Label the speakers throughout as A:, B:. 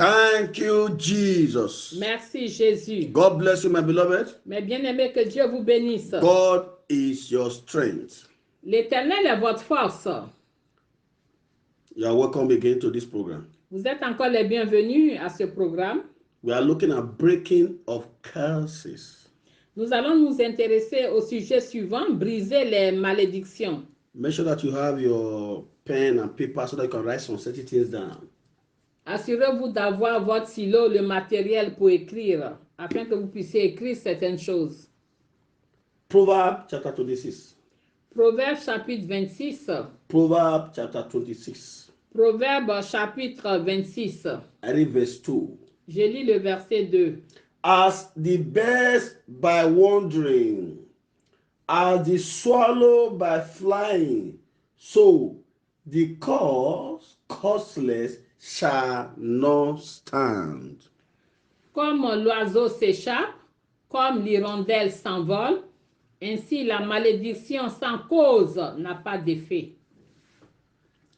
A: Thank you, Jesus.
B: Merci Jésus.
A: God bless you, my beloved.
B: Mes bien-aimés, que Dieu vous bénisse.
A: God is your strength.
B: L'Éternel est votre force.
A: You are welcome again to this program.
B: Vous êtes encore les bienvenus à ce programme.
A: We are looking at breaking of curses.
B: Nous allons nous intéresser au sujet suivant, briser les malédictions.
A: Make sure that you have your pen and paper so that you can write some certain things down.
B: Assurez-vous d'avoir votre stylo, le matériel pour écrire, afin que vous puissiez écrire certaines choses.
A: Proverbs chapter 26.
B: Proverbe chapitre 26.
A: Proverbs chapter 26.
B: Proverbe chapitre 26.
A: I read verse 2.
B: Je lis le verset 2.
A: As the birds by wandering, as the swallow by flying, so the causeless shall not stand.
B: Comme l'oiseau s'échappe, comme l'hirondelle s'envole, ainsi la malédiction sans cause n'a pas d'effet.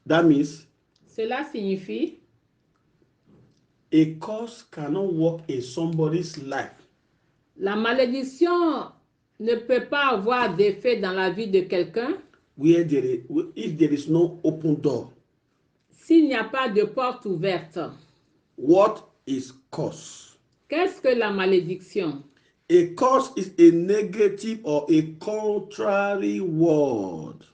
A: That means
B: Cela signifie
A: a curse cannot work in somebody's life
B: la malédiction ne peut pas avoir d'effet dans la vie de quelqu'un
A: if there is no open door.
B: s'il n'y a pas de porte ouverte.
A: What is curse?
B: Qu'est-ce que la malédiction?
A: A curse is a negative or a contrary word.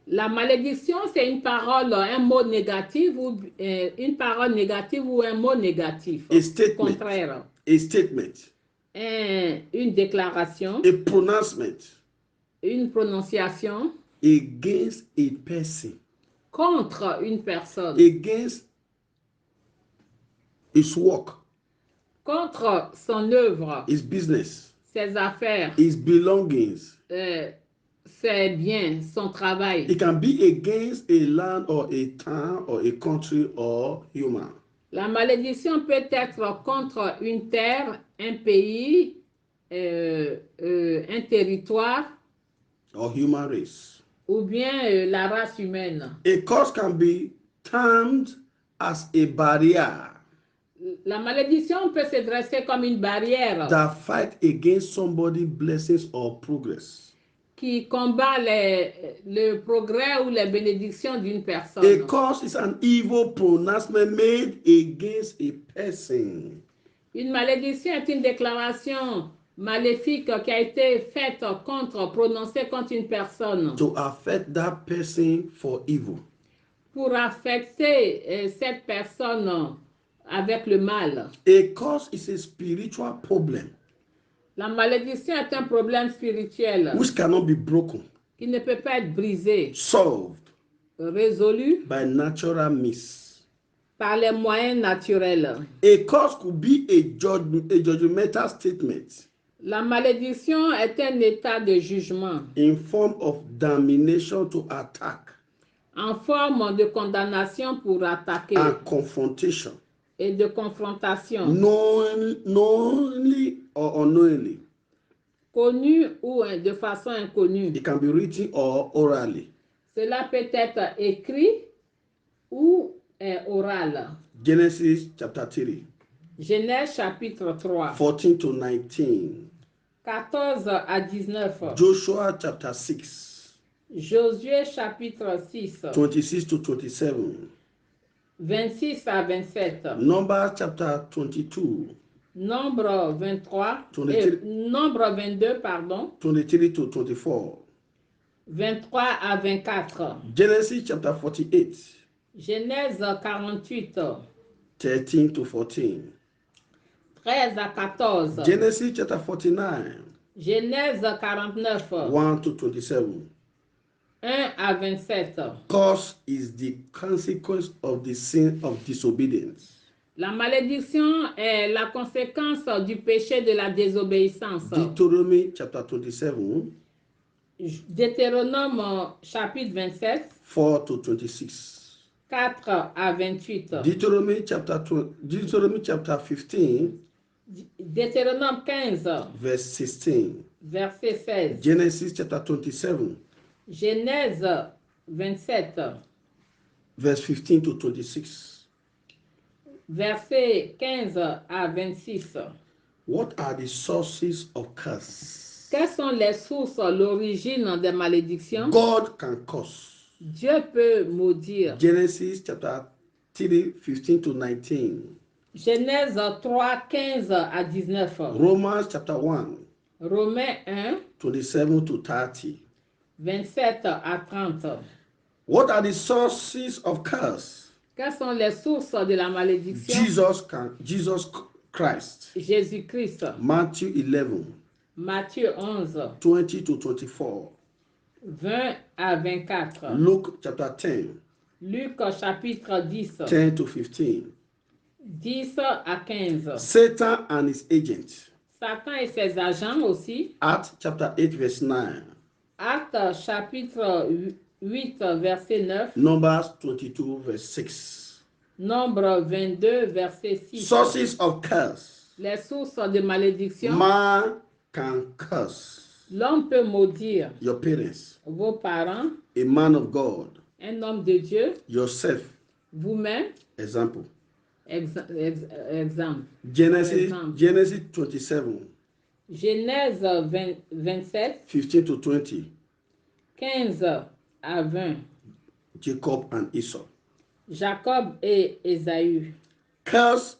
B: La malédiction, c'est une parole, un mot négatif ou une parole négative ou un mot négatif.
A: A statement.
B: Contraire.
A: A statement.
B: Une déclaration.
A: A pronouncement.
B: Une prononciation.
A: Against a person.
B: Contre une personne.
A: Against his work.
B: Contre son œuvre.
A: His business.
B: Ses affaires.
A: His belongings.
B: Ses biens, son travail.
A: It can be against a land or a town or a country or human.
B: La malédiction peut être contre une terre, un pays, un territoire.
A: Or human race.
B: Ou bien la race humaine.
A: A curse can be termed as a barrier.
B: La malédiction peut se dresser comme une barrière
A: that fight against somebody's blessings or progress.
B: Qui combat le progrès ou les bénédictions d'une personne.
A: A curse is an evil pronouncement made against a person.
B: Une malédiction est une déclaration maléfique qui a été faite prononcée contre une personne.
A: To affect that person for evil.
B: Pour affecter cette personne avec le mal.
A: A curse is a spiritual problem.
B: La malédiction est un problème spirituel.
A: Which cannot be broken.
B: Qui ne peut pas être brisé.
A: Solved.
B: Résolu.
A: By natural means.
B: Par les moyens naturels.
A: A curse could be a judgmental statement.
B: La malédiction est un état de jugement.
A: In form of damnation to attack.
B: En forme de condamnation pour attaquer.
A: And confrontation.
B: Et de confrontation.
A: Knowingly or unknowingly.
B: Connu ou de façon inconnue.
A: It can be written or orally.
B: Cela peut être écrit ou oral.
A: Genesis chapter 3.
B: Genèse chapitre 3.
A: 14 to 19.
B: 14 à 19.
A: Joshua chapter 6.
B: Josué chapitre 6.
A: 26 to 27.
B: 26 à 27.
A: Numbers chapter 22.
B: Nombre 23. Nombre 22, pardon.
A: 23 to 24.
B: 23 à 24.
A: Genesis chapter 48.
B: Genèse 48.
A: 13 to 14.
B: 13 à 14.
A: Genesis chapter 49.
B: Genèse 49.
A: 1 to 27.
B: 1 à 27.
A: Curse is the consequence of the sin of disobedience.
B: La malédiction est la conséquence du péché de la désobéissance.
A: Deuteronomy chapter 27.
B: Deutéronome chapitre 27.
A: 4 to 26.
B: 4 à 28.
A: Deuteronomy chapter 15.
B: Deutéronome 15.
A: Verse 16.
B: Verset 16.
A: Genesis chapter 27.
B: Genèse 27.
A: Verse 15 to 26.
B: versets 15 à 26.
A: What are the sources of curse?
B: Quelles sont les sources, l'origine des malédictions?
A: God can curse.
B: Dieu peut maudire.
A: Genesis chapter 3, 15 to 19.
B: Genèse 3, 15 à 19.
A: Romans chapter 1,
B: Romains 1,
A: 27 to 30.
B: 27 à 30.
A: What are the sources of curse?
B: Quelles sont les sources de la malédiction?
A: Jesus Christ.
B: Jésus-Christ.
A: Matthew 11,
B: Matthieu 11,
A: 20 to 24.
B: 20 à 24.
A: Luke chapter 10,
B: Luc chapitre 10,
A: 10 to 15.
B: 10 à 15.
A: Satan and his agents.
B: Satan et ses agents aussi.
A: Acts chapter 8, verse 9.
B: Actes chapitre 8, verset 9.
A: Numbers 22, verse 6.
B: Nombre 22, verset 6.
A: Sources of curse.
B: Les sources de malédiction.
A: Man can curse
B: L'homme peut maudire
A: your parents,
B: vos parents,
A: a man of God,
B: un homme de Dieu,
A: yourself.
B: vous-même.
A: Example.
B: Exemple.
A: Genesis 27,
B: Genèse 27,
A: 15 to 20.
B: 15 à 20.
A: Jacob and Esau.
B: Jacob et Ésaü.
A: Curse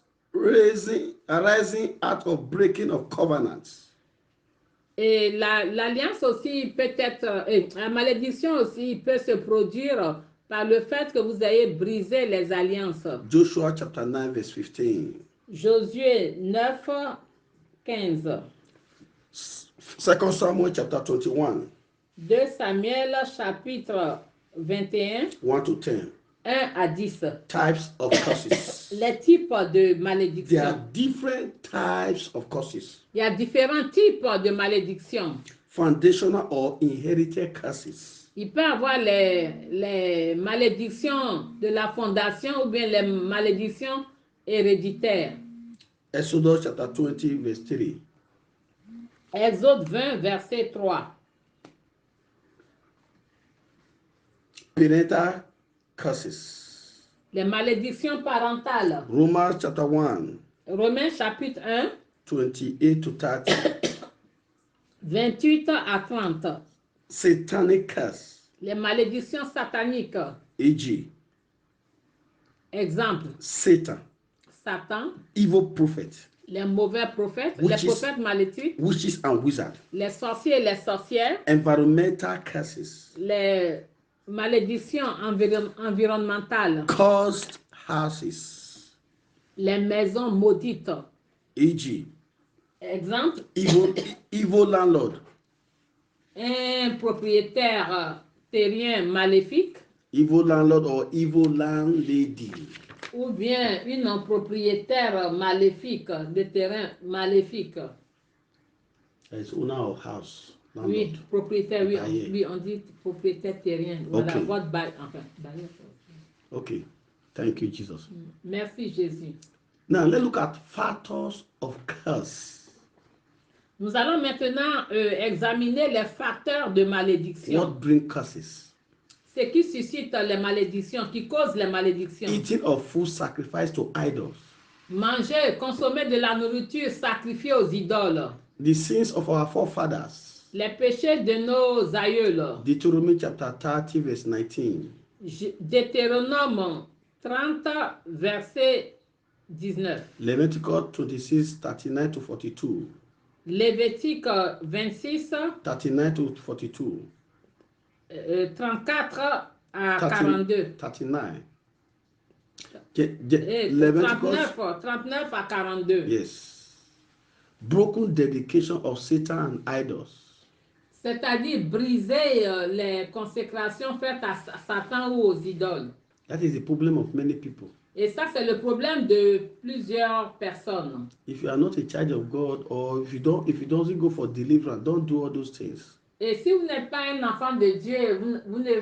A: arising out of breaking of covenants.
B: Et l'alliance aussi peut être, la malédiction aussi peut se produire par le fait que vous ayez brisé les alliances.
A: Joshua chapter 9, verse 15.
B: Josué 9, 15.
A: 2 Samuel chapter 21,
B: 2 Samuel chapitre 21,
A: 1 to 10.
B: 1 à 10.
A: Types of curses.
B: Les types de
A: There
B: malédiction.
A: are different types of curses.
B: Il y a différents types de malédiction.
A: Foundational or inherited curses.
B: Il peut y avoir les malédictions de la fondation ou bien les malédictions héréditaires.
A: Exodus chapter 20, verse 3.
B: Exode 20, verset 3.
A: Parental curses.
B: Les malédictions parentales.
A: Romans chapter 1,
B: Romains chapitre 1,
A: 28 to 30.
B: 28 à 30.
A: Satanic curse.
B: Les malédictions sataniques.
A: E.g.,
B: Exemple,
A: Satan,
B: Satan,
A: evil prophet,
B: les mauvais prophètes,
A: Witches.
B: les prophètes maléfiques,
A: witches and wizards.
B: les sorciers et les sorcières,
A: Environmental curses.
B: les malédictions environnementales,
A: Cursed houses.
B: les maisons maudites.
A: E.g.,
B: Exemple,
A: evil landlord,
B: un propriétaire terrien maléfique
A: evil landlord or evil landlady.
B: ou bien une propriétaire maléfique de terrain maléfique.
A: As owner of house.
B: Oui,
A: Landlord.
B: propriétaire, oui,
A: Bailleur.
B: oui, on dit propriétaire terrien. Voilà,
A: Ok.
B: votre bail, enfin, bailleur.
A: Okay. Thank you, Jesus.
B: Merci Jésus.
A: Now let's look at factors of curse.
B: Nous allons maintenant examiner les facteurs de malédiction.
A: What bring curses?
B: Ce qui suscite les malédictions, qui cause les malédictions.
A: Eating of food sacrificed to idols.
B: Manger, consommer de la nourriture sacrifiée aux idoles.
A: The sins of our forefathers.
B: Les péchés de nos aïeuls.
A: Deuteronomy chapter 30, verse 19.
B: Deutéronome 30, verset 19.
A: Leviticus 26, 39 to 42.
B: Lévitique 26,
A: 39 to 42.
B: 34 à 42.
A: 39.
B: 39 à 42.
A: Yes. Broken dedication of Satan and idols.
B: C'est-à-dire briser les consécrations faites à Satan ou aux idoles.
A: That is the problem of many people.
B: Et ça, c'est le problème de plusieurs personnes.
A: If you are not a child of God, or if you doesn't go for deliverance, don't do all those things.
B: Et si vous n'êtes pas un enfant de Dieu, vous ne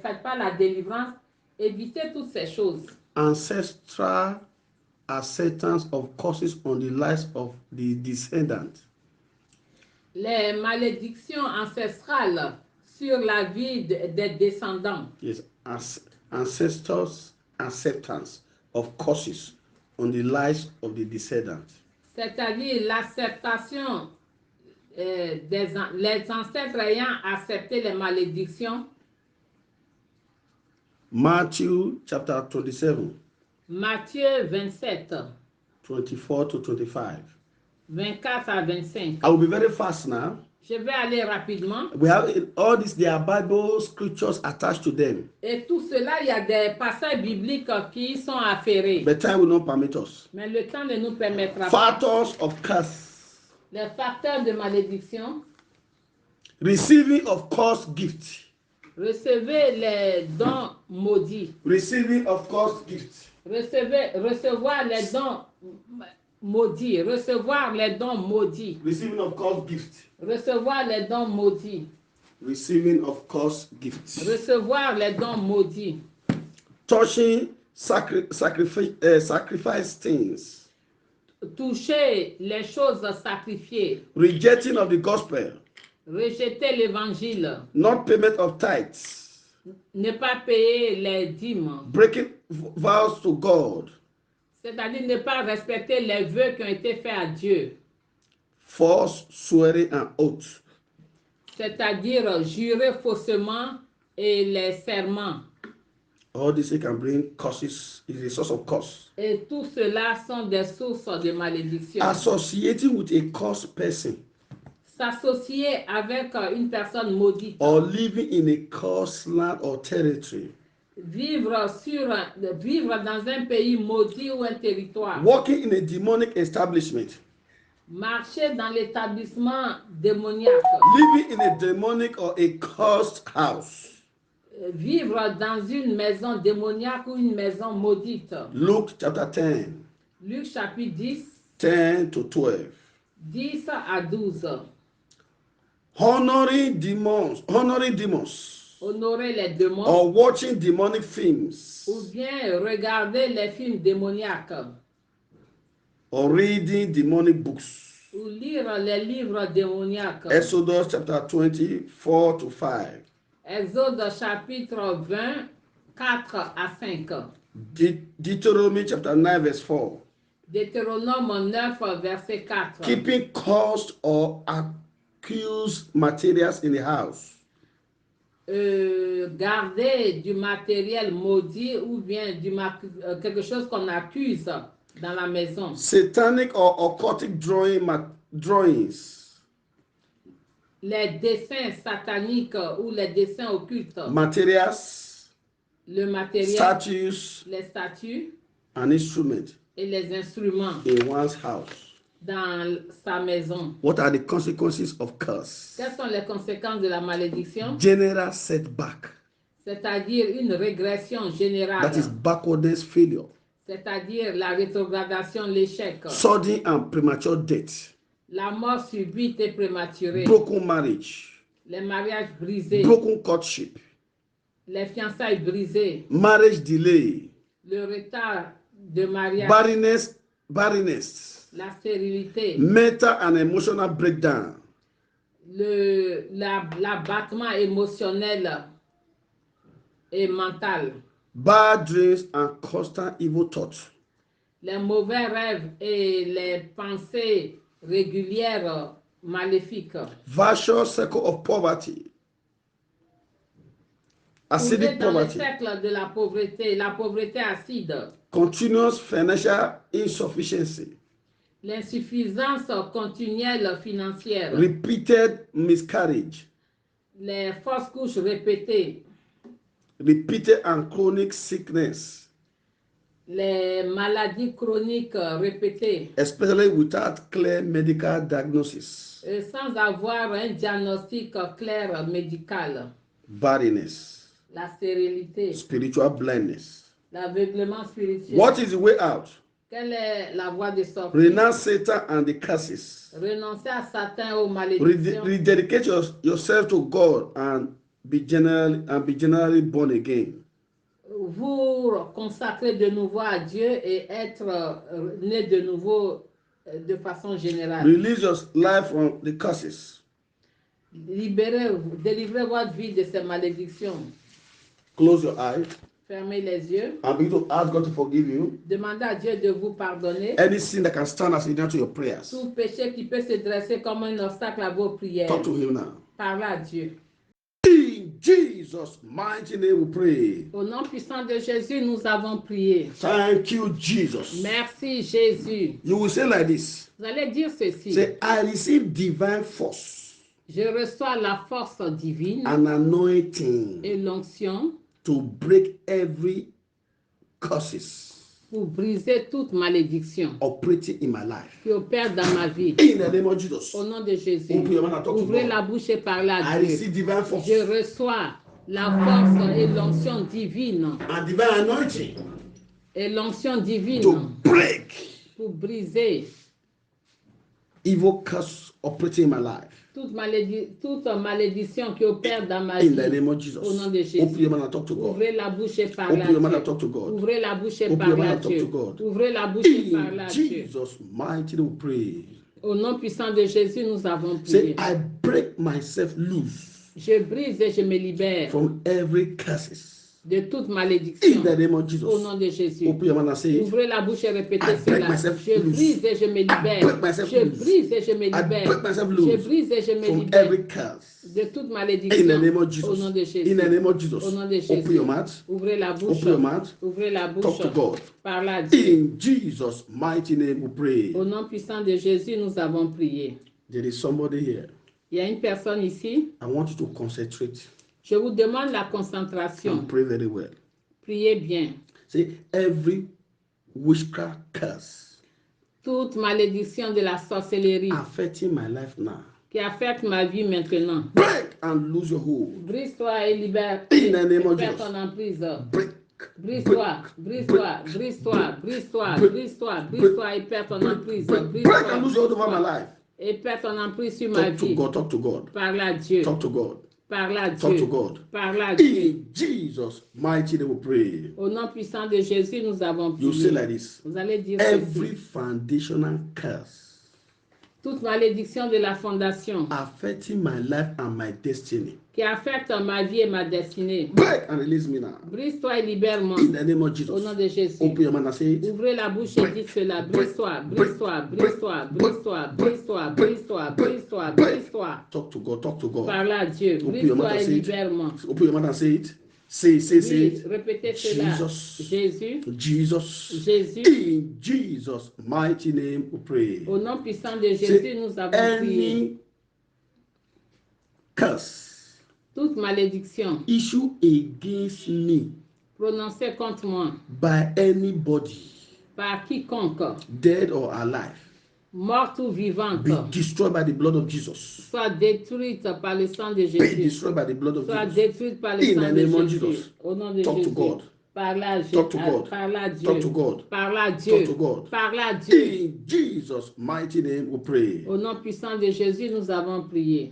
B: faites pas la délivrance, évitez toutes ces choses.
A: Ancestral acceptance of curses on the lives of the descendants.
B: Les malédictions ancestrales sur la vie des descendants.
A: Yes, ancestors' acceptance of curses on the lives of the descendants.
B: C'est-à-dire l'acceptation les ancêtres ayant accepté les malédictions.
A: Matthew chapter 27,
B: Matthieu 27,
A: 24 to 25.
B: 24 à 25.
A: I will be very fast now.
B: Je vais aller rapidement.
A: We have all these, there are Bible scriptures attached to them.
B: Et tout cela, il y a des passages bibliques qui y sont afférés.
A: But time will not permit us.
B: Mais le temps ne nous permettra pas.
A: Factors of curse.
B: Les facteurs de malédiction.
A: Receiving of cursed gifts.
B: Recevez les dons maudits.
A: Receiving of cursed gifts.
B: Recevoir les dons maudits. Recevoir les dons maudits.
A: Receiving of cursed gifts.
B: Recevoir les dons maudits.
A: Receiving of cursed gifts.
B: Recevoir les dons maudits.
A: Touching sacrifice things.
B: Toucher les choses sacrifiées.
A: Rejecting of the gospel.
B: Rejeter l'évangile.
A: Not payment of tithes.
B: Ne pas payer les dîmes.
A: Breaking vows to God.
B: C'est-à-dire ne pas respecter les vœux qui ont été faits à Dieu.
A: False swearing and oath.
B: C'est-à-dire jurer faussement et les serments.
A: All this can bring curses, is a source of curse.
B: Et tout cela sont des sources de malédiction.
A: Associating with a cursed person.
B: S'associer avec une personne maudite.
A: Or living in a cursed land or territory.
B: Vivre dans un pays maudit ou un territoire.
A: Working in a demonic establishment.
B: Marcher dans l'établissement démoniaque.
A: Living in a demonic or a cursed house.
B: Vivre dans une maison démoniaque ou une maison maudite.
A: Luke chapter 10.
B: Luc chapitre 10.
A: 10 to 12.
B: 10 à 12.
A: Honoring demons.
B: Honorer les démons.
A: Or watching demonic films.
B: Ou bien regarder les films démoniaques.
A: Or reading demonic books.
B: Ou lire les livres démoniaques.
A: Exodus chapter 24 to 5.
B: Exode chapitre 20, 4 à 5.
A: Deuteronomy chapter 9 verse 4.
B: Deutéronome 9 verset 4.
A: Keeping cursed or accused materials in the house.
B: Garder du matériel maudit ou bien quelque chose qu'on accuse dans la maison.
A: Satanic or occultic drawings.
B: Les dessins sataniques ou les dessins occultes.
A: Materials.
B: Le matériel.
A: Statues.
B: Les statues.
A: An instrument.
B: Et les instruments.
A: In one's house.
B: Dans sa maison.
A: What are the consequences of curse?
B: Quelles sont les conséquences de la malédiction?
A: General setback.
B: C'est-à-dire une régression générale.
A: That is backwardness, failure.
B: C'est-à-dire la rétrogradation, l'échec.
A: Sudden and premature death.
B: La mort subite et prématurée.
A: Broken marriage.
B: Les mariages brisés.
A: Broken courtship.
B: Les fiançailles brisées.
A: Marriage delay.
B: Le retard de mariage.
A: Barrenness.
B: La stérilité.
A: Mental and emotional breakdown.
B: L'abattement émotionnel et mental.
A: Bad dreams and constant evil thoughts.
B: Les mauvais rêves et les pensées régulières maléfiques.
A: Vicious cycle of poverty. Acidic
B: dans
A: poverty.
B: le cercle de la pauvreté acide.
A: Continuous financial insufficiency.
B: L'insuffisance continuelle financière.
A: Repeated miscarriage.
B: Les fausses couches répétées.
A: Repeated and chronic sickness.
B: Les maladies chroniques répétées.
A: Especially without clear medical diagnosis.
B: Sans avoir un diagnostic clair médical.
A: Barrenness.
B: La stérilité.
A: Spiritual blindness.
B: L'aveuglement spirituel.
A: What is the way out?
B: Quelle est la voie de sortie?
A: Renounce Satan and the curses.
B: Renoncer à Satan aux malédictions.
A: Rededicate yourself to God and be generally born again.
B: Vous consacrer de nouveau à Dieu et être né de nouveau de façon générale.
A: Release your life from the curses.
B: Délivrez votre vie de ces malédictions.
A: Close your eyes.
B: Fermez les yeux.
A: and begin to ask God to forgive you.
B: Demandez à Dieu de vous pardonner.
A: Any sin that can stand as a hindrance to your prayers.
B: Tout péché qui peut se dresser comme un obstacle à vos prières.
A: Talk to him now.
B: Parlez à Dieu.
A: In Jesus' mighty name we pray.
B: Au nom puissant de Jésus, nous avons prié.
A: Thank you, Jesus.
B: Merci Jésus.
A: You will say like this.
B: Vous allez dire ceci.
A: Say, I receive divine force
B: Je reçois la force divine
A: and anointing
B: et l'onction
A: to break every curses
B: pour briser toute malédiction
A: operating in my life.
B: qui opère dans ma vie.
A: In the name of Jesus.
B: Au nom de Jésus,
A: Open your mouth and talk to
B: ouvrez
A: God.
B: la bouche et parlez
A: I
B: à Dieu.
A: receive divine force
B: Je reçois la force et l'onction divine
A: and divine anointing
B: et l'onction divine
A: to break
B: pour briser
A: evil curse operating in my life.
B: toute malédiction qui opère dans ma
A: In the
B: vie.
A: name of Jesus.
B: Au nom de Jésus.
A: Open your mouth and talk to God.
B: Ouvrez la bouche et parlez
A: Open your mouth
B: à
A: and talk to
B: Dieu.
A: God.
B: Ouvrez la bouche et
A: Open your
B: parlez
A: mouth
B: à
A: and talk
B: Dieu.
A: to God.
B: Ouvrez la bouche et parlez
A: In
B: à Dieu.
A: Jesus' mighty name we pray.
B: Au nom puissant de Jésus, nous avons
A: Say,
B: prié.
A: I break myself loose
B: Je brise et je me libère
A: from every curses.
B: de toute
A: In
B: malédiction.
A: the name of
B: Au
A: Jesus.
B: nom de Jésus.
A: Open your mouth and say it.
B: Ouvrez la bouche et répétez
A: I break
B: cela.
A: myself
B: Je
A: loose.
B: brise et je me
A: I break
B: libère.
A: myself
B: Je
A: loose.
B: brise et je me
A: I
B: libère.
A: break myself
B: Je
A: loose
B: brise et je me
A: from
B: libère
A: every curse.
B: de toute
A: In the
B: malédiction.
A: name of
B: Au
A: Jesus.
B: nom de Jésus.
A: In the name of Jesus.
B: Au nom de
A: Open
B: Jésus.
A: your mouth.
B: Ouvrez la bouche.
A: Open your mouth.
B: Ouvrez la
A: Talk
B: bouche.
A: to God.
B: Parlez à Dieu.
A: In Jesus' mighty name we pray.
B: Au nom puissant de Jésus, nous avons prié.
A: There is somebody here.
B: Il y a une personne ici.
A: I want you to concentrate
B: Je vous demande la concentration.
A: and pray very well.
B: Priez bien.
A: Say, every witchcraft curse
B: Toute malédiction de la sorcellerie
A: affecting my life now,
B: qui affecte ma vie maintenant.
A: break and lose your hold.
B: Brise-toi et libère.
A: In the name of
B: Perds
A: Jesus.
B: ton emprise.
A: Break.
B: Brise-toi, brise-toi, brise-toi, brise-toi, brise-toi, brise-toi et perds ton emprise.
A: Break and lose your hold over my life.
B: Et perds ton emprise sur ma
A: Talk to
B: vie.
A: God. Talk to God.
B: Parle à Dieu.
A: Talk to God.
B: Parle à
A: Talk to
B: Dieu.
A: God.
B: Parle à Dieu.
A: In Jesus' mighty name we pray.
B: Au nom puissant de Jésus, nous avons
A: You say
B: prié.
A: like this.
B: Vous allez dire
A: Every
B: ceci.
A: foundational curse
B: Toute malédiction de la fondation
A: affecting my life and my destiny,
B: qui affecte ma vie et ma destinée.
A: break and release me now.
B: Brise-toi et libère-moi.
A: In the name of
B: Au
A: Jesus.
B: nom de Jésus.
A: Open your mouth and say it.
B: Ouvrez la bouche et dites cela. Brise-toi, brise-toi, brise-toi, brise-toi, brise-toi, brise-toi, brise-toi, brise-toi.
A: Talk to God. Talk to God.
B: Parle à Dieu.
A: Open your mouth
B: Brise-toi
A: and
B: et
A: say it.
B: libère-moi.
A: Open your mouth and say it. Say
B: Oui,
A: it.
B: répétez cela.
A: Jesus.
B: Jésus,
A: Jesus.
B: Jésus.
A: In Jesus' mighty name we pray.
B: Au nom puissant de Jésus, nous avons prié.
A: Any curse
B: Toute malédiction
A: issue against me
B: prononcée contre moi
A: by anybody,
B: par quiconque,
A: dead or alive,
B: morte ou vivante,
A: be destroyed by the blood of Jesus.
B: soit détruite par le sang de
A: Be
B: Jésus.
A: destroyed by the blood of
B: Soit
A: Jesus.
B: détruite par le
A: In
B: sang
A: the
B: de
A: name of
B: Jésus.
A: Jesus.
B: Au nom de
A: Talk to
B: Jésus.
A: God.
B: Parle à Dieu.
A: Talk to God.
B: Parle à Dieu.
A: Talk to God.
B: Parle à
A: Talk
B: Dieu.
A: to God.
B: Parle à Dieu.
A: In Jesus' mighty name we pray.
B: Au nom puissant de Jésus, nous avons prié.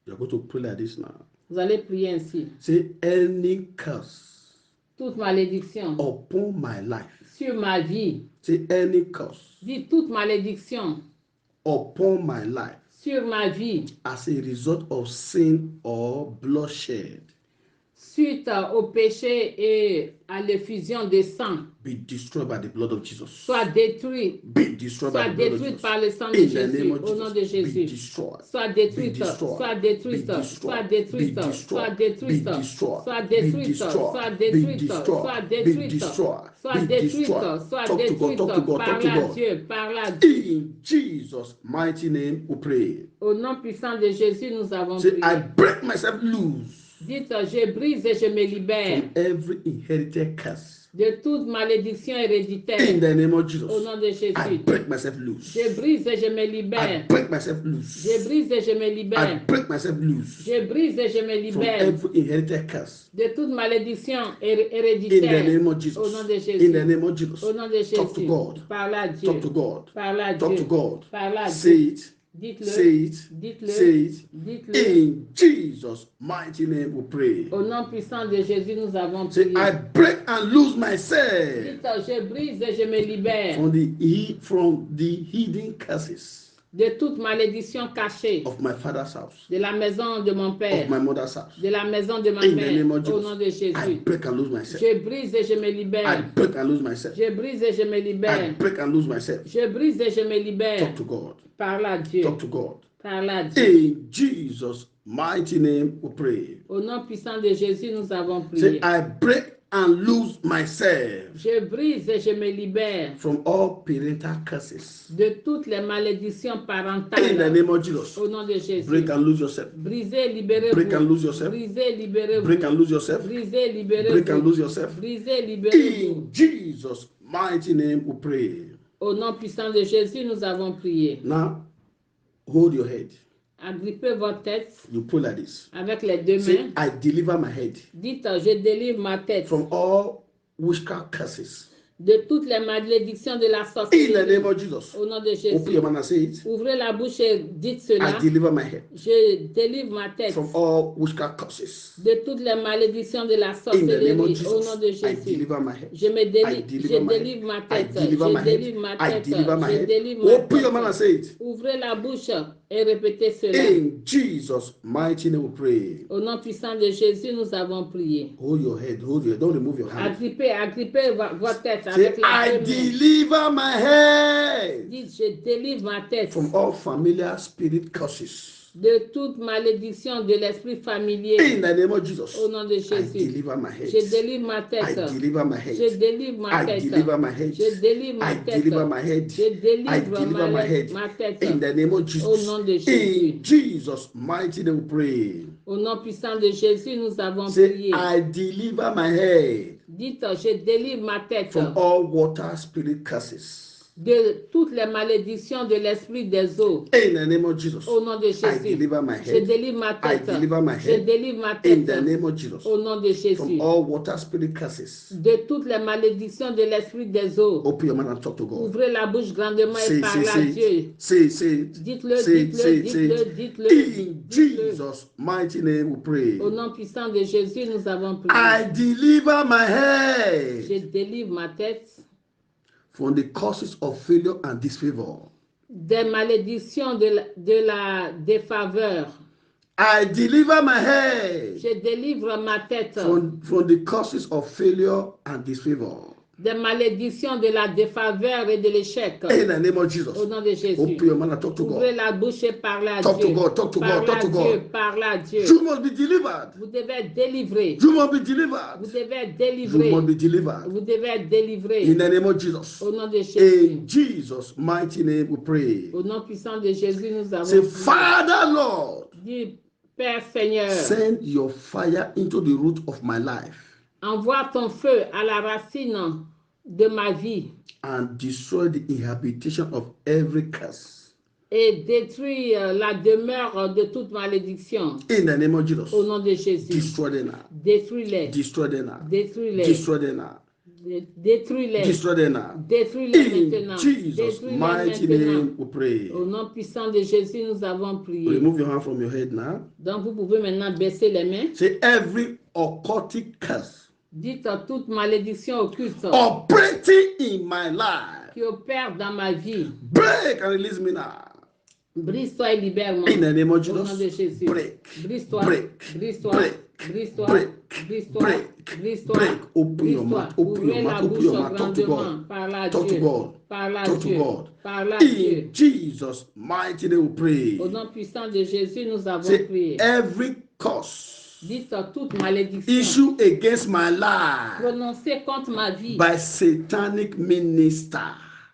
A: You're going to pray like this now.
B: Vous allez prier ainsi.
A: Say, any curse
B: Toute malédiction
A: upon my life.
B: sur ma vie.
A: Say, any curse
B: Dis toute malédiction
A: upon my life
B: sur ma vie
A: as a result of sin or bloodshed
B: suite au péché et à l'effusion de sang.
A: be destroyed by the blood of Jesus.
B: Soit détruite.
A: Be destroyed by
B: Soit
A: the blood of
B: détruite
A: Jesus.
B: par le sang de
A: In the
B: Jésus.
A: name of
B: Au nom de
A: Jesus. Be
B: Jésus.
A: destroyed.
B: Soit
A: Be
B: détruite,
A: destroyed.
B: soit
A: Be
B: détruite,
A: destroyed.
B: soit
A: Be
B: détruite,
A: destroyed.
B: soit
A: Be
B: détruite,
A: destroyed.
B: soit
A: Be
B: détruite,
A: destroyed.
B: soit
A: Be
B: détruite,
A: destroyed.
B: soit
A: Be
B: détruite,
A: destroyed.
B: soit
A: Be
B: détruite,
A: destroyed.
B: soit
A: Talk to God.
B: détruite.
A: Talk to God. Talk
B: Parle
A: to
B: à
A: God.
B: Dieu, parle à Dieu.
A: In Jesus' mighty name we pray.
B: Au nom puissant de Jésus, nous avons
A: Say,
B: prié.
A: I break myself loose
B: Dites, je brise et je me libère
A: from every inherited curse.
B: de toute malédiction
A: In
B: héréditaire.
A: the name of Jesus.
B: Au nom de
A: I
B: Jésus.
A: break myself loose.
B: Je brise et je me
A: I
B: libère.
A: break myself loose.
B: Je brise et je me
A: I
B: libère.
A: break myself loose
B: Je brise et je me
A: from
B: libère
A: every inherited curse.
B: de toute malédiction
A: In the
B: héréditaire.
A: name of
B: Au
A: Jesus.
B: nom de
A: In
B: Jésus.
A: the name of Jesus.
B: Au nom de
A: Talk to
B: Jésus.
A: God.
B: Parle à Dieu.
A: Talk to God.
B: Parle à
A: Talk to
B: Dieu.
A: God.
B: Parle à
A: Say
B: Dieu.
A: it.
B: Dites-le.
A: Say it. Say
B: Dites-le.
A: it.
B: Dites-le.
A: In Jesus' mighty name we pray.
B: Au nom puissant de Jésus, nous avons
A: Say,
B: prié.
A: I break and lose myself
B: Dites, je brise et je me libère
A: from the hidden curses
B: de toute malédiction cachée
A: of my father's house,
B: de la maison de mon
A: of
B: père,
A: my mother's house.
B: de la maison de ma
A: In the
B: mère,
A: name of
B: au nom de
A: Jesus, I
B: Jésus.
A: break and lose myself.
B: Je brise et je me
A: I
B: libère.
A: break and lose myself.
B: Je brise et je me
A: I
B: libère.
A: break and lose myself.
B: Je brise et je me libère.
A: Talk to God.
B: Parle à Dieu.
A: Talk to God.
B: Parle à Dieu.
A: In Jesus' mighty name we pray.
B: Au nom puissant de Jésus, nous avons
A: Say,
B: prié.
A: I break and lose myself
B: Je brise et je me libère
A: from all parental curses.
B: de toutes les malédictions
A: In the
B: parentales.
A: name of Jesus,
B: Au nom de Jésus.
A: break and lose yourself.
B: Brisez,
A: Break and
B: libérez-vous.
A: lose yourself.
B: Brisez, libérez-vous.
A: Break and lose yourself.
B: Brisez,
A: Break and
B: libérez-vous.
A: lose yourself.
B: Brisez, libérez-vous.
A: In Jesus' mighty name we pray.
B: Au nom puissant de Jésus, nous avons prié.
A: Now, hold your head.
B: Agrippez votre tête
A: You pull like this.
B: avec les deux
A: Say,
B: mains.
A: I deliver my head
B: Dites, je délivre ma tête
A: from all witchcraft curses.
B: de toutes les malédictions de la
A: In the
B: sorcellerie.
A: name of Jesus.
B: Au nom de
A: Open
B: Jésus.
A: your mouth and say it.
B: Ouvrez la bouche et dites cela.
A: I deliver my head
B: Je délivre ma tête
A: from all witchcraft curses.
B: de toutes les malédictions de la
A: In the name of
B: sorcellerie. Au nom de
A: Jesus, I
B: Jésus.
A: deliver my head.
B: Je me
A: I
B: délivre,
A: deliver
B: je
A: my
B: délivre ma
A: head. I
B: tête.
A: deliver my
B: Je délivre
A: head.
B: ma
A: I
B: tête.
A: deliver my
B: Je
A: head.
B: délivre ma
A: Open your mouth and
B: tête.
A: say it.
B: Ouvrez la bouche et répétez cela.
A: In Jesus' mighty name we pray.
B: Au nom puissant de Jésus, nous avons prié.
A: Hold your head, hold your head. Don't remove your hand.
B: Agrippez votre tête
A: Say,
B: avec la
A: I
B: deux mains.
A: deliver my head
B: Dites, je délivre ma tête
A: from all familiar spirit curses.
B: de toute malédiction de l'esprit familier.
A: In the name of Jesus,
B: Au nom de
A: I
B: Jésus.
A: deliver my head.
B: Je délivre ma
A: I
B: tête.
A: deliver my
B: Je
A: head.
B: délivre ma
A: I
B: tête.
A: deliver my head.
B: Je délivre ma
A: I
B: tête.
A: deliver my head.
B: Je
A: I
B: délivre
A: deliver my head.
B: ma tête.
A: In the name of
B: Au
A: Jesus.
B: nom de Jésus.
A: In Jesus' mighty name we pray.
B: Au nom puissant de Jésus, nous avons
A: Say,
B: prié.
A: I deliver my head
B: Dites, je délivre ma tête
A: from all water spirit curses.
B: de toutes les malédictions de l'esprit des eaux.
A: In the name of Jesus,
B: Au nom de
A: I
B: Jésus.
A: deliver my
B: Je
A: head.
B: délivre ma
A: I
B: tête.
A: deliver my
B: Je
A: head.
B: délivre ma
A: In
B: tête.
A: the name of Jesus,
B: Au nom de
A: from
B: Jésus.
A: all water spirit curses.
B: De toutes les malédictions de l'esprit des eaux.
A: Open your mouth and talk to God.
B: Ouvrez la bouche grandement et
A: Say,
B: parlez à
A: say,
B: Dieu.
A: say, say,
B: Dites-le,
A: say,
B: dites-le,
A: say,
B: dites-le,
A: say.
B: dites-le,
A: In
B: dites-le.
A: Jesus' mighty name we pray.
B: Au nom puissant de Jésus, nous avons
A: I
B: prié.
A: deliver my
B: Je
A: head
B: délivre ma tête
A: from the causes of failure and disfavor.
B: des malédictions de la défaveur.
A: I deliver my head
B: Je délivre ma tête
A: from the causes of failure and disfavor.
B: des malédictions de la défaveur et de l'échec.
A: In the name of Jesus.
B: Au nom de Jésus.
A: Open your mouth and talk to
B: Ouvrez
A: God.
B: la bouche et parlez à
A: Talk to
B: Dieu.
A: God, talk to God,
B: Parlez
A: talk
B: à
A: to
B: Dieu,
A: God.
B: parlez à Dieu.
A: You must be delivered.
B: Vous devez être délivré.
A: You must be delivered.
B: Vous devez être
A: You
B: délivré.
A: must be delivered.
B: Vous devez être délivré.
A: In the name of Jesus.
B: Au nom de Jésus.
A: In Jesus' mighty name we pray.
B: Au nom puissant de Jésus, nous avons
A: Say,
B: prié.
A: Father Lord,
B: Dis, Père Seigneur,
A: send your fire into the root of my life
B: envoie ton feu à la racine de ma vie
A: and destroy the inhabitation of every curse.
B: et détruis la demeure de toute malédiction.
A: In the name of Jesus.
B: Au nom de Jésus.
A: Destroy them now.
B: Détruis-les.
A: Destroy them now.
B: Détruis-les.
A: Destroy them now.
B: Détruis-les.
A: Destroy them now.
B: Détruis-les
A: In
B: maintenant.
A: Jesus'
B: Détruis-les
A: mighty
B: maintenant.
A: name we pray.
B: Au nom puissant de Jésus, nous avons prié.
A: Remove your hand from your head now.
B: Donc, vous pouvez maintenant baisser les mains.
A: Say every occultic curse
B: Dites toute malédiction occulte
A: operating in my life,
B: qui opère dans ma vie.
A: break and release me now.
B: Brise-toi et libère-moi.
A: In the name of
B: Au nom de
A: Jesus,
B: Jésus.
A: break,
B: Brise-toi.
A: break,
B: Brise-toi.
A: break,
B: Brise-toi.
A: break,
B: Brise-toi.
A: break,
B: Brise-toi.
A: break. Open your
B: Brise-toi.
A: mouth, open
B: Ouvrez
A: your
B: la
A: mouth, open
B: bouche
A: your mouth. Talk to
B: grandement.
A: God.
B: Parle à
A: Talk to
B: Dieu.
A: God.
B: Parle à
A: Talk to
B: Dieu.
A: God.
B: Parle à Dieu.
A: In Jesus' mighty name we pray.
B: Au nom puissant de Jésus, nous avons
A: Say
B: prié.
A: every curse
B: Dites toute malédiction
A: issue against my life
B: prononcée contre ma vie
A: by satanic minister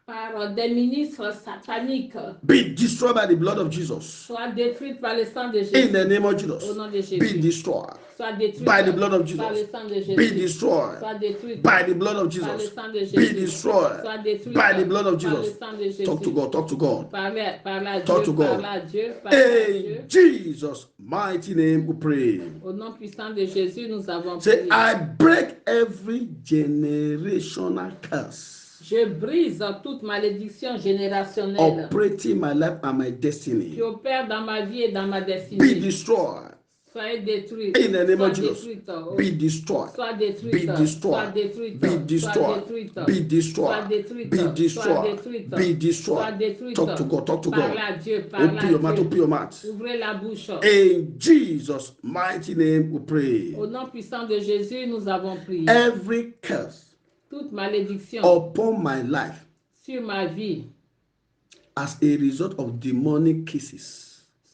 B: par des ministres sataniques
A: be destroyed by the blood of Jesus.
B: soit détruite par le sang de
A: In
B: Jésus.
A: the name of
B: Au
A: Jesus,
B: nom de Jésus.
A: be destroyed
B: Soit détruite
A: by the blood of
B: par le
A: Jesus.
B: sang de Jésus.
A: Be destroyed
B: Soit détruite
A: by the blood of
B: par le
A: Jesus.
B: sang de
A: Be
B: Jésus.
A: destroyed
B: Soit détruite
A: by the blood of
B: par le
A: Jesus.
B: sang de Jésus.
A: Talk to God, talk to God.
B: Parlez à
A: Talk
B: Dieu,
A: to God.
B: parlez à Dieu, parlez à Dieu.
A: In Jesus' mighty name we pray.
B: Au nom puissant de Jésus, nous avons
A: Say,
B: prié.
A: I break every generational curse
B: Je brise toute malédiction générationnelle
A: operating my life and my
B: qui
A: destiny.
B: opère dans ma vie et dans ma
A: Be
B: destinée.
A: destroyed
B: Soyez détruits.
A: In the name
B: Sois
A: of Jesus,
B: détruite.
A: be destroyed.
B: Sois détruite.
A: Be destroyed.
B: Sois détruite.
A: Be
B: Sois
A: destroyed.
B: détruite.
A: Be
B: Sois
A: destroyed.
B: détruite.
A: Be
B: Sois
A: destroyed.
B: détruite.
A: Be
B: Sois
A: destroyed.
B: détruite.
A: Talk to God. Talk to
B: Parle
A: God.
B: à Dieu. Parle
A: Open
B: à
A: your mouth.
B: Dieu.
A: Open your mouth.
B: Ouvrez la bouche.
A: In Jesus' mighty name, we pray.
B: Au nom puissant de Jésus, nous avons prié.
A: Every curse
B: Toute malédiction
A: upon my life
B: sur ma vie,
A: as a result of demonic kisses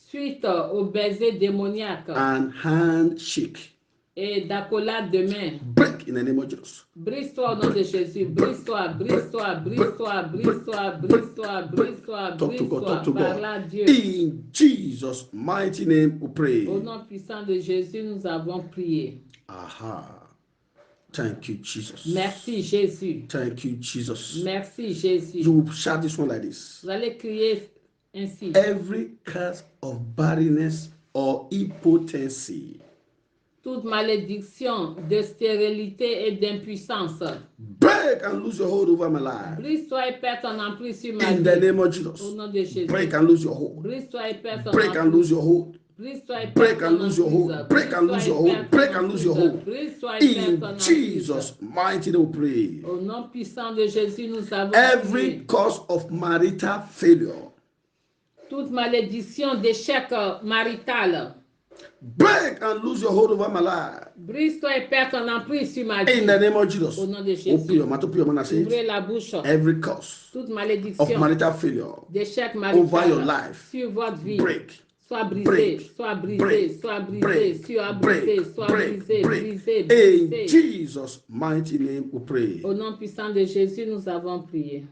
B: suite au baiser démoniaque
A: and handshake,
B: et d'accolade de main,
A: break in the name of Jesus.
B: brise-toi au nom de Jésus. Brise-toi, brise-toi, brise-toi, brise-toi, brise-toi, brise-toi,
A: Talk to God. Talk to
B: brise-toi. Parle
A: God.
B: à Dieu.
A: In Jesus' mighty name, we pray.
B: Au nom puissant de Jésus, nous avons prié.
A: Aha. Thank you, Jesus.
B: Merci Jésus.
A: Thank you, Jesus.
B: Merci Jésus.
A: You will shout this one like this.
B: Vous allez crier ainsi.
A: Every curse of barrenness or impotency,
B: Toute malédiction de stérilité et d'impuissance,
A: break and lose your hold over my life.
B: brise-toi et perds ton emprise sur ma
A: In the
B: vie.
A: name of
B: Au
A: Jesus.
B: nom de Jésus.
A: Break and lose your hold.
B: Brise-toi et perds ton
A: Break and
B: emprise.
A: lose your hold.
B: Brise-toi et
A: Break
B: perds
A: and
B: ton
A: lose your
B: emprise.
A: hold. Break and lose your hold. Break and lose your hold.
B: Brise-toi et perds ton
A: In
B: emprise.
A: Jesus' mighty name, we pray.
B: Au nom puissant de Jésus, nous avons
A: Every
B: prié.
A: cause of marital failure,
B: Toute malédiction d'échec marital,
A: break and lose your hold over my life.
B: brise-toi et perds ton emprise sur ma vie.
A: In the name of Jesus.
B: Au nom de
A: Open
B: Jésus.
A: your mouth, open your mouth and say
B: Ouvrez
A: it.
B: la bouche.
A: Every cause
B: Toute
A: of
B: malédiction
A: marital failure,
B: d'échec
A: over your
B: marital
A: life,
B: sur votre vie.
A: break.
B: Soit brisé,
A: Break,
B: soit brisé,
A: break,
B: soit brisé,
A: break,
B: soit
A: break,
B: brisé, soit
A: break,
B: brisé,
A: break.
B: brisé,
A: In
B: brisé.
A: Jesus' mighty name, we pray.
B: Au nom puissant de Jésus, nous avons prié.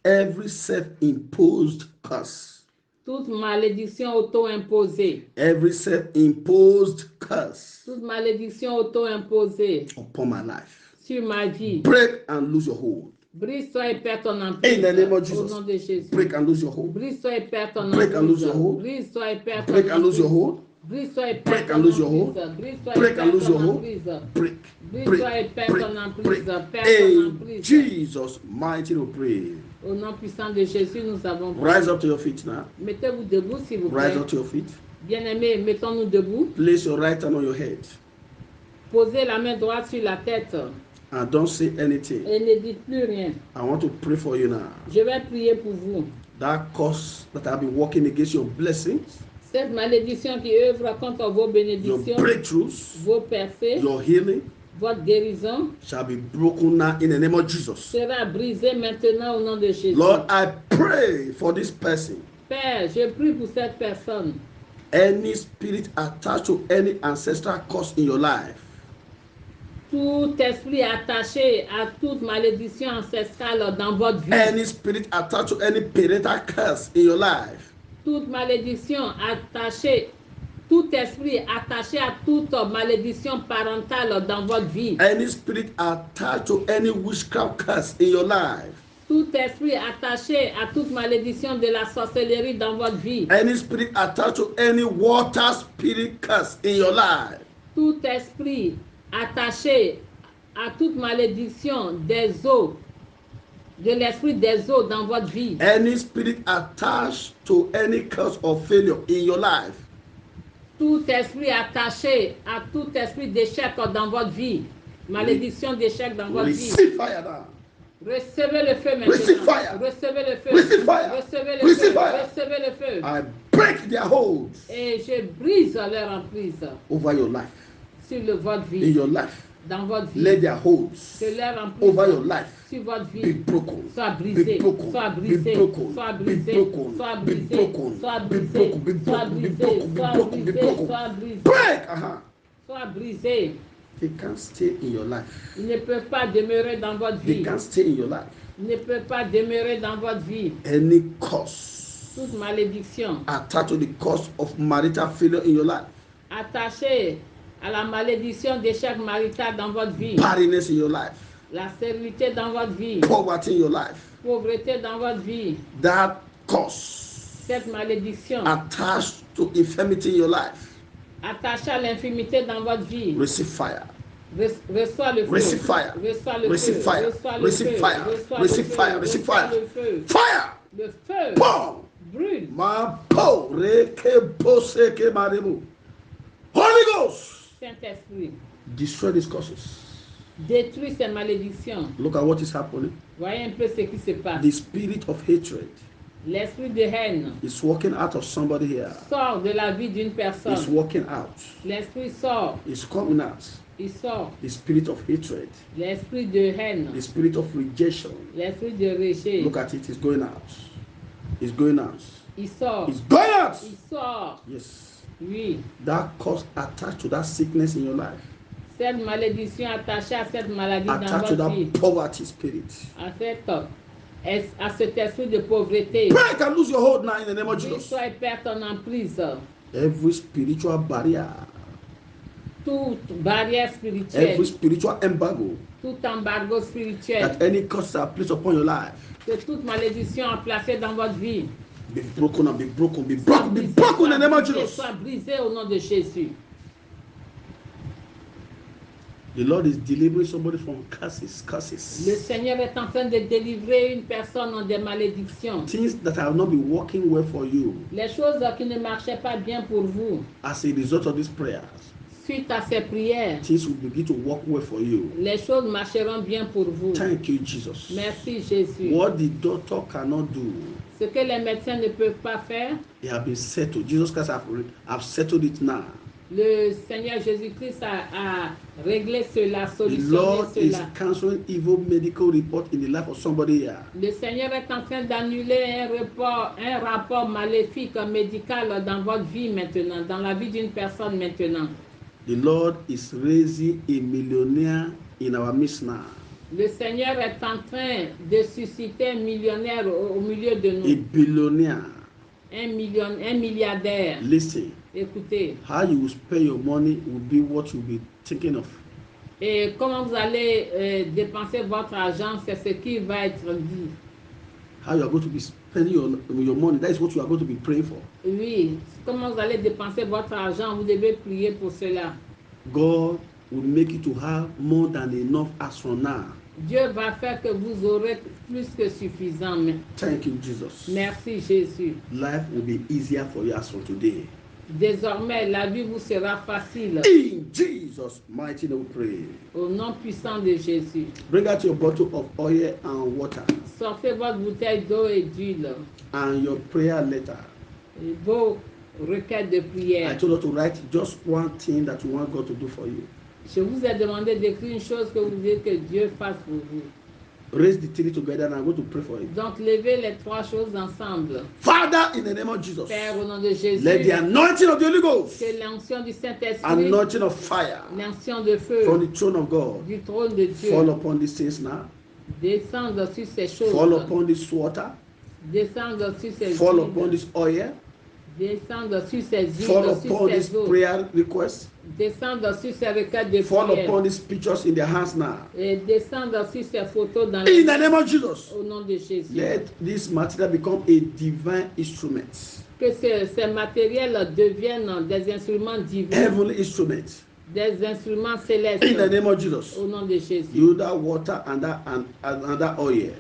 A: Every self-imposed curse,
B: Toute malédiction auto-imposée,
A: every self-imposed curse
B: toute malédiction auto-imposée
A: upon my life,
B: sur ma vie,
A: break and lose your hold.
B: brise-toi et perds ton emprise.
A: In the name of
B: Au nom de
A: Jesus,
B: Jésus.
A: break and lose your hold.
B: Brise-toi et perds ton
A: Break and lose
B: emprise.
A: your hold.
B: Brise-toi et perds ton
A: Break and lose your
B: emprise.
A: hold.
B: Brise-toi et perds
A: Break
B: ton
A: and lose your hold.
B: emprise. Brise-toi et
A: Break and
B: perds
A: lose your
B: ton
A: hold.
B: emprise.
A: Break,
B: Brise-toi et
A: break,
B: perds ton
A: break,
B: emprise.
A: break.
B: Perds ton
A: In
B: emprise.
A: Jesus' mighty name, we pray.
B: Au nom puissant de Jésus, nous avons prié.
A: Rise up to your feet now.
B: Mettez-vous debout, s'il vous plaît.
A: Rise up to your feet.
B: Bien-aimés, mettons-nous debout.
A: Place your right hand on your head
B: Posez la main droite sur la tête
A: and don't say anything.
B: et ne dites plus rien.
A: I want to pray for you now.
B: Je vais prier pour vous.
A: That cause that have been working against your blessings,
B: Cette malédiction qui œuvre contre vos
A: your
B: bénédictions,
A: breakthroughs,
B: vos percées,
A: your healing
B: votre guérison
A: shall be broken now in the name of Jesus.
B: sera brisée maintenant au nom de Jésus.
A: Lord, I pray for this person.
B: Père, je prie pour cette personne.
A: Any spirit attached to any ancestral cause in your life,
B: Tout esprit attaché à toute malédiction ancestrale dans votre vie.
A: any spirit attached to any parental curse in your life,
B: Toute malédiction attachée, tout esprit attaché à toute malédiction parentale dans votre vie.
A: any spirit attached to any witchcraft curse in your life,
B: Tout esprit attaché à toute malédiction de la sorcellerie dans votre vie.
A: any spirit attached to any water spirit curse in your life,
B: Tout esprit attaché à toute malédiction des eaux, de l'esprit des eaux dans votre vie.
A: any spirit attached to any curse of failure in your life,
B: Tout esprit attaché à tout esprit d'échec dans votre vie. Malédiction d'échec dans votre vie.
A: receive fire now.
B: Recevez le feu maintenant.
A: Receive fire.
B: Recevez le feu.
A: Receive fire.
B: Recevez le
A: Receive
B: feu.
A: fire.
B: Recevez le feu.
A: I break their holds
B: Et je brise leur emprise
A: over your life,
B: sur votre
A: in
B: vie.
A: your life.
B: Dans votre vie.
A: Let their holds
B: Que leur emprise
A: over your life
B: sur votre
A: be
B: vie
A: broken,
B: soit
A: be
B: brisée.
A: broken,
B: Soit
A: be
B: brisée.
A: broken,
B: Soit
A: be
B: brisée.
A: broken,
B: Soit
A: be
B: brisée.
A: broken,
B: Soit
A: be
B: brisée.
A: broken, be
B: Soit
A: broken, be
B: brisée.
A: broken, be
B: Soit
A: broken, be
B: brisée.
A: broken.
B: Soit brisée.
A: Break.
B: Soit brisée.
A: They can't stay in your life.
B: Ils ne peuvent pas demeurer dans votre
A: They
B: vie.
A: can't stay in your life.
B: Ils ne peuvent pas demeurer dans votre vie.
A: Any cause
B: Toute malédiction
A: attached to the cause of marital failure in your life,
B: attachée à la malédiction d'échec marital dans votre vie,
A: barrenness in your life,
B: la stérilité dans votre vie,
A: poverty in your life,
B: pauvreté dans votre vie,
A: that cause
B: cette malédiction
A: attached to infirmity in your life,
B: attachée à l'infimité dans votre vie,
A: receive fire.
B: reçois le feu.
A: Receive fire.
B: Reçois le
A: Receive
B: feu.
A: fire.
B: Reçois le
A: Receive
B: feu.
A: fire.
B: Reçois
A: Receive
B: le feu.
A: fire. Receive
B: Reçois
A: fire.
B: le feu.
A: Fire.
B: Le feu
A: Boom.
B: brûle.
A: Ma po reke poseke maremu. Holy Holy Ghost,
B: Saint-Esprit,
A: destroy these curses.
B: détruis ces malédictions.
A: Look at what is happening.
B: Voyez un peu ce qui se passe.
A: The spirit of hatred
B: L'esprit de haine
A: is walking out of somebody here.
B: sort de la vie d'une
A: It's
B: personne.
A: walking out.
B: L'esprit sort,
A: It's coming out.
B: il sort.
A: The spirit of hatred,
B: L'esprit de haine,
A: the spirit of rejection.
B: l'esprit de rejet,
A: Look at it. It's going out. It's going out.
B: il sort.
A: It's going out.
B: Il sort.
A: Yes.
B: Oui.
A: That cause attached to that sickness in your life.
B: Cette malédiction attachée à cette maladie dans
A: Attached to
B: votre vie,
A: that poverty spirit.
B: à cet esprit de pauvreté.
A: Break and lose your hold now in the name of
B: Oui,
A: Jesus.
B: soit perd ton emprise.
A: Every spiritual barrier,
B: Toute barrière spirituelle,
A: every spiritual embargo
B: tout embargo spirituel,
A: that any curses are placed upon your life,
B: que toute malédiction placée dans votre vie,
A: be broken and be broken, be broken, be broken in the name of Jesus.
B: soit brisée au nom de Jésus.
A: The Lord is delivering somebody from curses,
B: Le
A: curses.
B: Seigneur est en train de délivrer une personne des malédictions.
A: Things that have not been working well for you
B: Les choses qui ne marchaient pas bien pour vous,
A: as a result of these prayers,
B: suite à ces prières,
A: things will begin to work well for you.
B: les choses marcheront bien pour vous.
A: Thank you, Jesus.
B: Merci Jésus.
A: What the doctor cannot do,
B: Ce que les médecins ne peuvent pas faire,
A: they have been settled. Jesus Christ have settled it now.
B: le Seigneur Jésus-Christ a réglé cela,
A: The
B: solutionné
A: Lord is
B: cela.
A: canceling evil medical report in the life of somebody here.
B: Le Seigneur est en train d'annuler un rapport maléfique médical dans votre vie maintenant, dans la vie d'une personne maintenant.
A: The Lord is raising a millionaire in our midst now.
B: Le Seigneur est en train de susciter un millionnaire au milieu de
A: A
B: nous.
A: billionaire.
B: Un milliardaire.
A: Listen,
B: Écoutez.
A: how you will spend your money will be what you'll be thinking of.
B: Et comment vous allez dépenser votre argent, c'est ce qui va être dit.
A: How you are going to be spending your money, that is what you are going to be praying for.
B: Oui, comment vous allez dépenser votre argent, vous devez prier pour cela.
A: God will make you to have more than enough as from now.
B: Dieu va faire que vous aurez plus que suffisant.
A: Thank you, Jesus.
B: Merci Jésus.
A: Life will be easier for you as from today.
B: Désormais, la vie vous sera facile.
A: In Jesus' mighty name we pray.
B: Au nom puissant de Jésus.
A: Bring out your bottle of oil and water
B: Sortez votre bouteille d'eau et d'huile.
A: and your prayer letter.
B: Et vos requêtes de
A: I
B: prière.
A: told you to write just one thing that you want God to do for you.
B: Je vous ai demandé d'écrire une chose que vous voulez que Dieu fasse pour vous.
A: Raise the three together and I'm going to pray for it.
B: Donc, levez les trois choses ensemble.
A: Father, in the name of Jesus,
B: Père, au nom de Jésus,
A: let the anointing of the Holy Ghost,
B: que l'onction du Saint-Esprit,
A: anointing of fire
B: l'onction de feu
A: from the throne of God,
B: du trône de Dieu,
A: fall upon these things now.
B: descende sur ces choses,
A: Fall upon this water.
B: descende sur ces
A: Fall
B: huiles,
A: upon this oil.
B: descende sur ces
A: Fall
B: huiles, sur
A: upon this
B: ces eaux,
A: prayer request.
B: descende sur ces requêtes de
A: Fall
B: prière,
A: upon these pictures in their hands now.
B: et descende sur ces photos dans
A: In
B: les
A: the name of Jesus,
B: au nom de Jésus.
A: let this material become a divine instrument.
B: Que ces matériels deviennent des instruments divins,
A: Heavenly instrument.
B: des instruments célestes.
A: In the name of Jesus.
B: Au nom de Jésus.
A: You that water and that oil.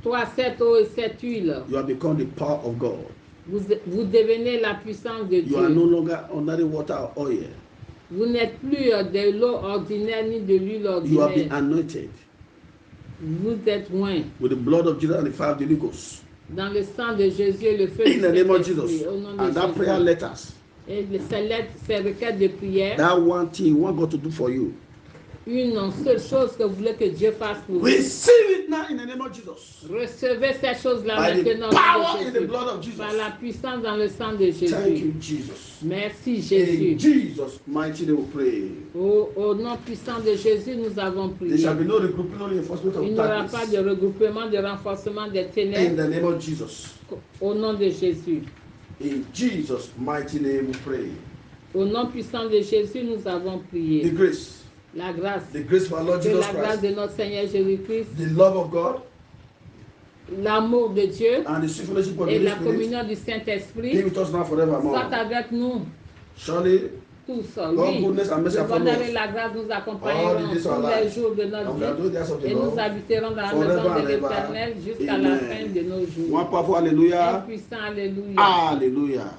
B: Toi, cette eau et cette huile,
A: You have become the power of God.
B: vous devenez la puissance de
A: You are no
B: Dieu.
A: longer ordinary water or oil.
B: Vous n'êtes plus de l'eau ordinaire ni de l'huile
A: You have been
B: ordinaire.
A: anointed
B: Vous êtes loin.
A: with the blood of Jesus and the fire of the Holy Ghost.
B: Dans le sang de Jésus et le feu
A: In
B: du
A: the name of
B: Saint-Esprit.
A: Jesus.
B: Au nom de
A: And that prayer
B: Jésus.
A: letters,
B: Et ces requêtes de prière,
A: that one thing you want God to do for you,
B: une seule chose que vous voulez que Dieu fasse pour vous.
A: receive it now in the name of Jesus.
B: Recevez ces choses-là
A: By the
B: maintenant. au nom
A: power
B: de
A: in the
B: Jésus.
A: blood of Jesus.
B: Par la puissance dans le sang de
A: Thank
B: Jésus.
A: you, Jesus.
B: Merci
A: In
B: Jésus.
A: Jesus' mighty name we pray.
B: Au nom puissant de Jésus, nous avons
A: There
B: prié.
A: shall be no regrouping, no reinforcement
B: Il
A: of
B: n'y aura pas
A: darkness.
B: de regroupement, de renforcement des
A: In
B: ténèbres.
A: the name of Jesus.
B: Au nom de Jésus.
A: In Jesus' mighty name we pray.
B: Au nom puissant de Jésus, nous avons prié.
A: The grace,
B: La grâce.
A: the grace of our Lord
B: Que
A: Jesus
B: la grâce
A: Christ,
B: de notre Seigneur Jésus-Christ,
A: the love of God,
B: l'amour de Dieu
A: and the sweet fellowship of the
B: et
A: Holy
B: la
A: Spirit
B: communion du
A: be
B: Saint-Esprit
A: with us now
B: soient
A: forevermore.
B: avec nous
A: Surely,
B: tous.
A: God,
B: Oui,
A: goodness and mercy
B: le
A: are from
B: bonheur et
A: us.
B: la grâce nous
A: All the
B: accompagneront
A: days of our
B: tous les
A: life.
B: jours de
A: And
B: notre
A: we are
B: vie
A: doing the house of the
B: et nous
A: Lord
B: habiterons dans la
A: forever
B: maison
A: and
B: de
A: ever.
B: l'Éternel jusqu'à la
A: Amen.
B: fin de nos jours.
A: One powerful
B: Un
A: hallelujah.
B: puissant Alléluia.
A: Hallelujah.